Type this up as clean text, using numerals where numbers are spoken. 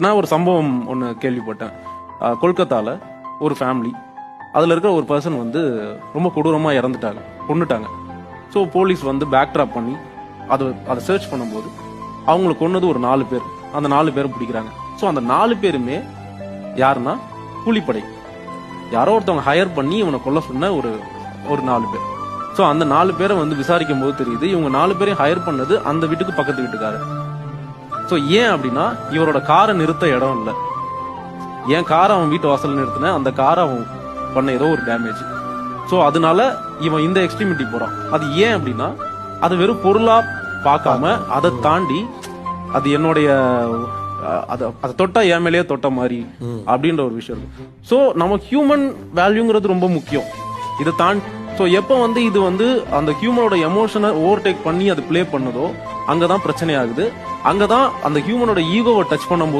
நான் ஒரு சம்பவம் ஒன்று கேள்விப்பட்டேன். கொல்கத்தால ஒரு ஃபேமிலி, அதில் இருக்கிற ஒரு பர்சன் வந்து ரொம்ப கொடூரமாக இறந்துட்டாங்க, கொன்னுட்டாங்க. ஸோ போலீஸ் வந்து பேக் ட்ராப் பண்ணி அதை சர்ச் பண்ணும்போது அவங்களுக்கு கொன்னது ஒரு 4 பேர். அந்த 4 பேரும் பிடிக்கிறாங்க. ஸோ அந்த 4 பேருமே யாருன்னா கூலிப்படை, யாரோ ஒருத்தவங்க ஹையர் பண்ணி இவனை கொல்ல சொன்ன ஒரு 4 பேர். ஸோ அந்த 4 பேரை வந்து விசாரிக்கும் போது தெரியுது இவங்க 4 பேரையும் ஹையர் பண்ணது அந்த வீட்டுக்கு பக்கத்து வீட்டுக்காரர். ஸோ ஏன் அப்படின்னா இவரோட காரை நிறுத்த இடம் இல்லை. ஏன் காரை அவன் வீட்டு வாசல் நிறுத்தின, அந்த காரை அவன் பண்ண ஏதோ ஒரு டேமேஜ். ஸோ அதனால இவன் இந்த எக்ஸ்ட்ரீமிட்டி போறான். அது ஏன் அப்படின்னா அது வெறும் பொருளா பார்க்காம அதை தாண்டி அது என்னுடைய அதை தொட்டா என் மேலேயே தொட்ட மாதிரி அப்படின்ற ஒரு விஷயம் இருக்கு. ஸோ நம்ம ஹியூமன் வேல்யூங்கிறது ரொம்ப முக்கியம். இதை தாண்டி ஸோ எப்போ வந்து இது வந்து அந்த ஹியூமனோட எமோஷனை ஓவர்டேக் பண்ணி அது பிளே பண்ணதோ அங்கதான் பிரச்சனை ஆகுது. அங்கதான் அந்த ஹியூமனோட ஈகோவை டச் பண்ணும்போது